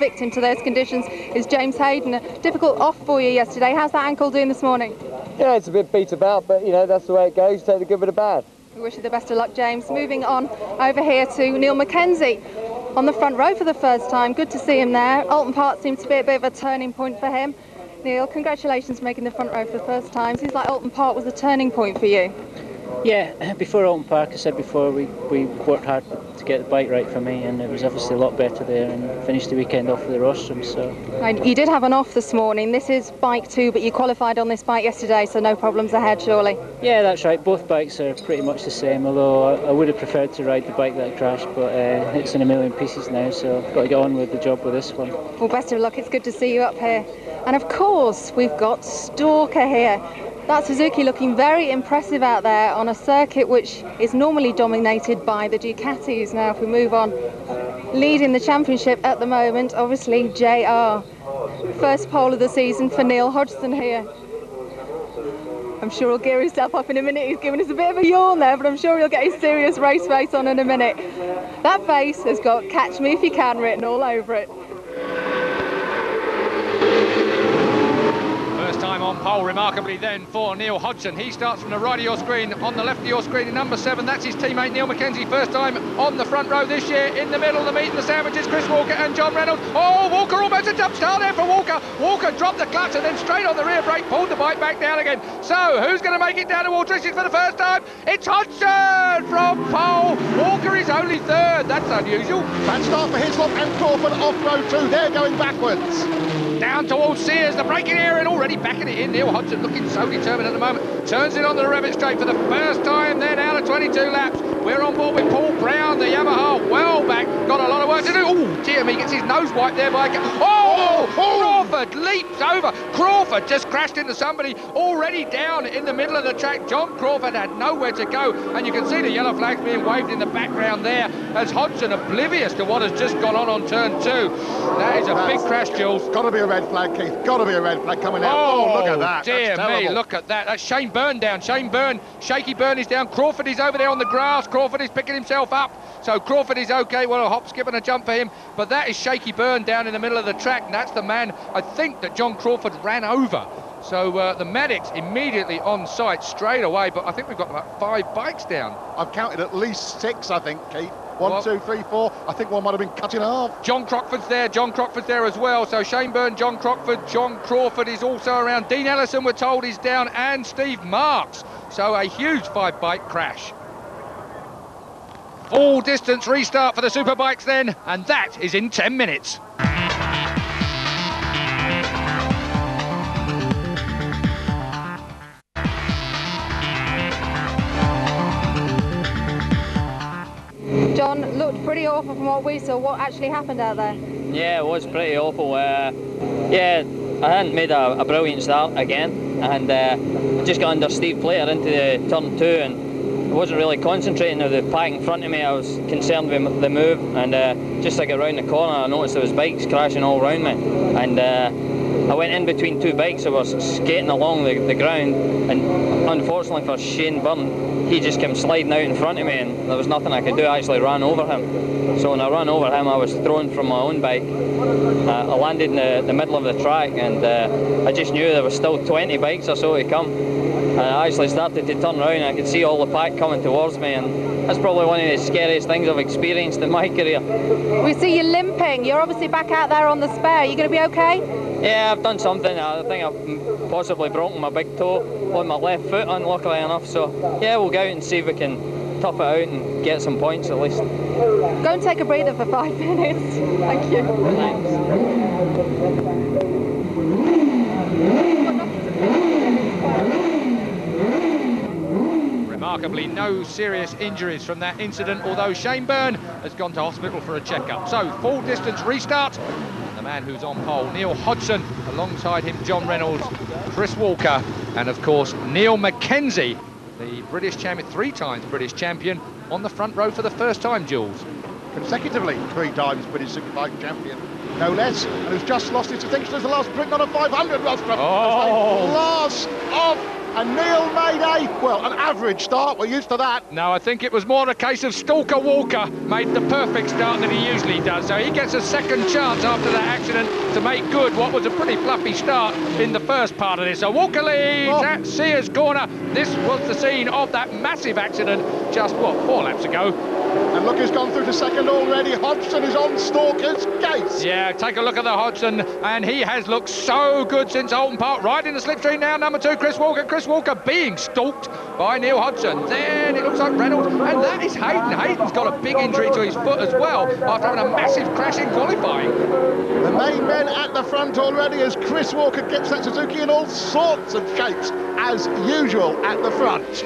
victim to those conditions is James Hayden. A difficult off for you yesterday. How's that ankle doing this morning? Yeah, it's a bit beat about, but you know, that's the way it goes. Take the good with the bad. We wish you the best of luck, James. Moving on over here to Neil Mackenzie on the front row for the first time. Good to see him there. Alton Park seems to be a bit of a turning point for him. Neil, congratulations for making the front row for the first time. Seems like Alton Park was a turning point for you. Yeah, before Alton Park, I said before, we worked hard to get the bike right for me, and it was obviously a lot better there, and finished the weekend off with the rostrum. So And you did have an off this morning. This is bike 2, but you qualified on this bike yesterday, so no problems ahead, surely? yeah, that's right. Both bikes are pretty much the same, although I would have preferred to ride the bike that I crashed, but it's in a million pieces now, so I've got to get on with the job with this one. Well, best of luck. It's good to see you up here. And of course, we've got Stalker here. That Suzuki looking very impressive out there on a circuit which is normally dominated by the Ducatis. Now, if we move on, leading the championship at the moment, obviously JR. First pole of the season for Neil Hodgson here. I'm sure he'll gear himself up in a minute. He's giving us a bit of a yawn there, but I'm sure he'll get his serious race face on in a minute. That face has got "Catch Me If You Can" written all over it. Time on pole, remarkably then, for Neil Hodgson. He starts from the right of your screen. On the left of your screen in number 7, that's his teammate Neil Mackenzie. First time on the front row this year. In the middle, the meat and the sandwiches, Chris Walker and John Reynolds. Oh, Walker almost a jump start there for Walker. Walker dropped the clutch and then straight on the rear brake, pulled the bike back down again. So, who's going to make it down to Water District for the first time? It's Hodgson from pole. Walker is only 3rd. That's unusual. Bad start for Hislop and Crawford off row 2. They're going backwards. Down towards Sears, the braking area, and already backing it in. Neil Hodgson looking so determined at the moment. Turns it onto the Revit straight for the first time. They're down to 22 laps. We're on board with Paul Brown, the Yamaha, well back. Got a lot of work to do. Oh, dear me, gets his nose wiped there by... Oh, Crawford leaps over. Crawford just crashed into somebody already down in the middle of the track. John Crawford had nowhere to go, and you can see the yellow flags being waved in the background there as Hodgson, oblivious to what has just gone on turn 2. That is a big crash, Jules. Got to be a red flag, Keith. Got to be a red flag coming out. Oh, look at that. Dear me, look at that. That's Shane Byrne down. Shane Byrne, Shaky Byrne is down. Crawford is over there on the grass. Crawford is picking himself up. So Crawford is okay. Well, a hop, skip and a jump for him. But that is Shaky Byrne down in the middle of the track. And that's the man, I think, that John Crawford ran over. So the medics immediately on site straight away. But I think we've got about 5 bikes down. I've counted at least 6, I think, Keith. 1, 2, 3, 4. I think one might have been cut in half. John Crockford's there. John Crockford's there as well. So Shane Byrne, John Crockford, John Crawford is also around. Dean Ellison, we're told, is down, and Steve Marks. So a huge 5-bike crash. Full distance restart for the Superbikes then, and that is in 10 minutes. John, looked pretty awful from what we saw. What actually happened out there? Yeah, it was pretty awful. Yeah, I hadn't made a brilliant start again, and I just got under Steve Plater into the turn 2, and I wasn't really concentrating on the pack in front of me. I was concerned with the move, and just as I got round the corner, I noticed there was bikes crashing all around me, and I went in between 2 bikes. I was skating along the ground, and unfortunately for Shane Byrne, he just came sliding out in front of me, and there was nothing I could do. I actually ran over him. So when I ran over him, I was thrown from my own bike. I landed in the middle of the track, and I just knew there was still 20 bikes or so to come. I actually started to turn around, and I could see all the pack coming towards me, and that's probably one of the scariest things I've experienced in my career. We see you limping. You're obviously back out there on the spare. Are you going to be okay? Yeah, I've done something. I think I've possibly broken my big toe on my left foot, unluckily enough. So yeah, we'll go out and see if we can tough it out and get some points at least. Go and take a breather for 5 minutes. Thank you. Remarkably, no serious injuries from that incident, although Shane Byrne has gone to hospital for a checkup. So, full distance restart. The man who's on pole, Neil Hodgson, alongside him John Reynolds, Chris Walker, and of course Neil Mackenzie, the British champion, 3 times British champion, on the front row for the first time, Jules. Consecutively 3 times British Superbike champion, no less, and who's just lost his distinction as the last Briton on a 500 rostrum. Oh. Last of And Neil made an average start. We're used to that. No, I think it was more a case of Stalker Walker made the perfect start that he usually does. So he gets a second chance after that accident to make good what was a pretty fluffy start in the first part of this. So Walker leads at Sears Corner. This was the scene of that massive accident just, 4 laps ago. And look, he's gone through to second already. Hodgson is on Stalker's case. Yeah, take a look at the Hodgson, and he has looked so good since Alton Park. Right in the slipstream now, number 2, Chris Walker. Chris Walker being stalked by Neil Hodgson. Then it looks like Reynolds, and that is Hayden. Hayden's got a big injury to his foot as well after having a massive crash in qualifying. The main men at the front already as Chris Walker gets that Suzuki in all sorts of shapes, as usual at the front.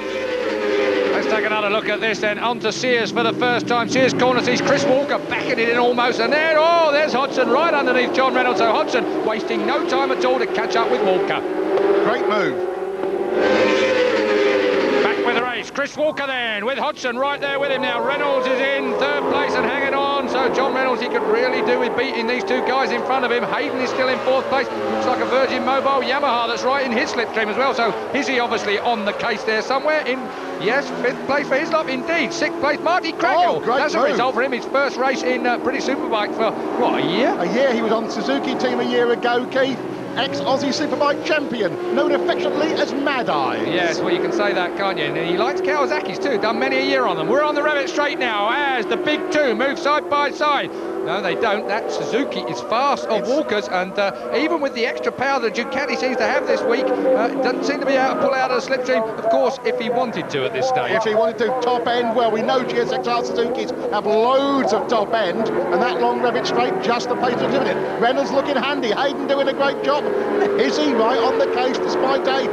Let's take another look at this then. On to Sears for the first time. Sears corner sees Chris Walker backing it in almost, and there's Hodgson right underneath John Reynolds. So Hodgson wasting no time at all to catch up with Walker. Great move. Back with the race. Chris Walker then with Hodgson right there with him now. Reynolds is in third place and hanging on. So John Reynolds, he could really do with beating these two guys in front of him. Hayden is still in fourth place. Looks like a Virgin Mobile Yamaha that's right in his slipstream as well. So is he obviously on the case there somewhere in... Yes, 5th place for Hislop, indeed. 6th place, Marty Crackle. That's a result for him. His first race in British Superbike for, a year? A year. He was on the Suzuki team a year ago, Keith. Ex-Aussie Superbike champion, known affectionately as Mad Eyes. Yes, well, you can say that, can't you? And he likes Kawasaki's too, done many a year on them. We're on the Revit straight now as the big two move side by side. No, they don't. That Suzuki is fast of Walker's, and even with the extra power that Ducati seems to have this week, doesn't seem to be able to pull out of the slipstream. Of course, if he wanted to at this stage. If he wanted to top end, well, we know GSXR Suzukis have loads of top end, and that long Revit straight just the place to do it. Reynolds looking handy, Hayden doing a great job. Is he right on the case despite a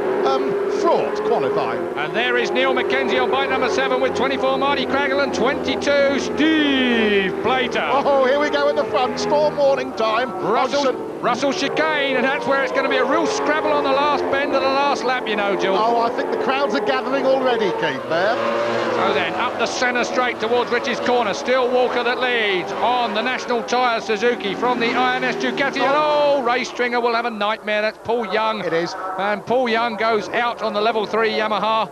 fraught qualifying? And there is Neil McKenzie on bike number 7 with 24 Marty Craggle and 22 Steve Plater. Oh, here we go in the front, storm warning time. Russell chicane, and that's where it's going to be a real scrabble on the last bend of the last lap, you know, Jules. Oh, I think the crowds are gathering already, Keith, there. So then, up the centre straight towards Rich's corner, still Walker that leads on the National Tyre Suzuki from the INS Ducati, and Ray Stringer will have a nightmare. That's Paul Young. It is. And Paul Young goes out on the level 3 Yamaha.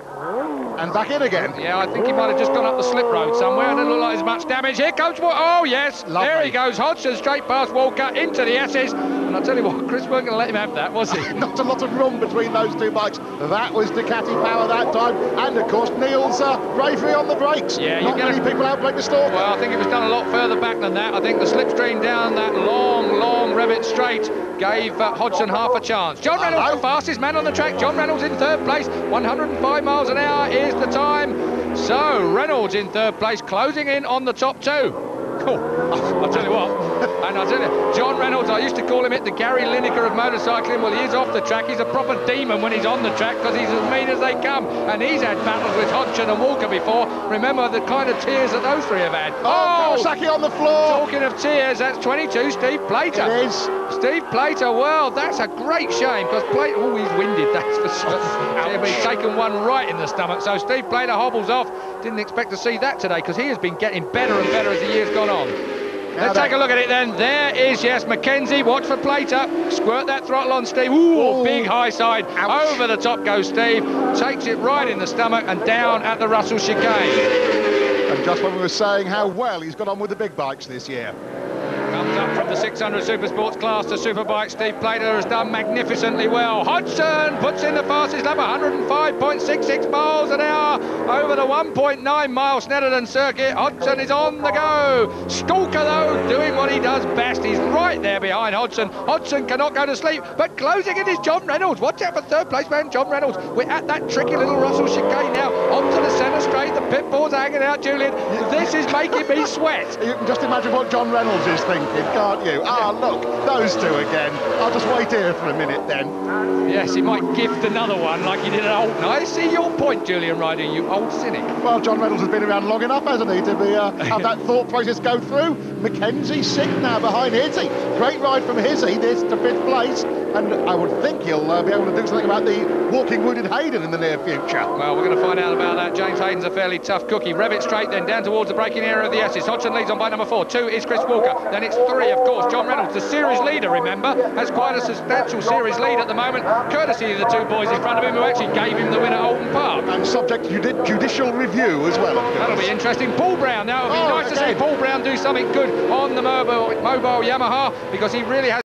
And back in again. Yeah, I think he might have just gone up the slip road somewhere. It doesn't look like there's much damage. Here comes oh yes, lovely. There he goes. Hodgson straight past Walker into the S's. And I'll tell you what, Chris weren't going to let him have that, was he? Not a lot of room between those two bikes. That was Ducati power that time. And of course, Neil's bravery on the brakes. Yeah, not many people outbrake the Stalker. Well, I think it was done a lot further back than that. I think the slipstream down that long Revit straight gave Hodgson half a chance. John Reynolds, the fastest man on the track. John Reynolds in third place. 105 miles an hour is the time. So Reynolds in third place, closing in on the top two. Cool. I'll tell you what, and I'll tell you, John Reynolds, I used to call him the Gary Lineker of motorcycling. Well, he is off the track. He's a proper demon when he's on the track because he's as mean as they come. And he's had battles with Hodgson and Walker before. Remember the kind of tears that those three have had. Kawasaki on the floor. Talking of tears, that's 22, Steve Plater. It is. Steve Plater, well, that's a great shame because Plater, he's winded, that's for sure. He's taken one right in the stomach. So Steve Plater hobbles off. Didn't expect to see that today because he has been getting better and better as the year's gone on. Let's take a look at it then. There is, yes, McKenzie. Watch for Plater. Squirt that throttle on Steve. Ooh, big high side. Ouch. Over the top goes Steve. Takes it right in the stomach and down at the Russell chicane. And just when we were saying how well he's got on with the big bikes this year. Comes up from the 600 Super Sports class to Superbike. Steve Plater has done magnificently well. Hodgson puts in the fastest lap, 105.66 miles an hour over the 1.9 mile Snetterton circuit. Hodgson is on the go. Stalker, though, doing what he does best. He's right there behind Hodgson. Hodgson cannot go to sleep, but closing it is John Reynolds. Watch out for third place man John Reynolds. We're at that tricky little Russell chicane now. Onto the centre straight. The pit boards are hanging out, Julian. This is making me sweat. You can just imagine what John Reynolds is thinking, can't you? Look, those two again. I'll just wait here for a minute then. Yes, he might gift another one like he did at Alton. I see your point, Julian Ryder, you old cynic. Well, John Reynolds has been around long enough, hasn't he, to be have that thought process go through. McKenzie sixth now behind Hizzy. Great ride from Hizzy, this to 5th place. And I would think he'll be able to do something about the walking wounded Hayden in the near future. Well, we're going to find out about that. James Hayden's a fairly tough cookie. Rev it straight then down towards the braking area of the S's. Hodgson leads on bike number 4. 2 is Chris Walker. Then it's 3, of course. course, John Reynolds, the series leader, remember, has quite a substantial series lead at the moment, courtesy of the two boys in front of him who actually gave him the win at Oulton Park. And subject to judicial review as well, of course. That'll be interesting. Paul Brown, now it'll be nice to see Paul Brown do something good on the mobile Yamaha, because he really has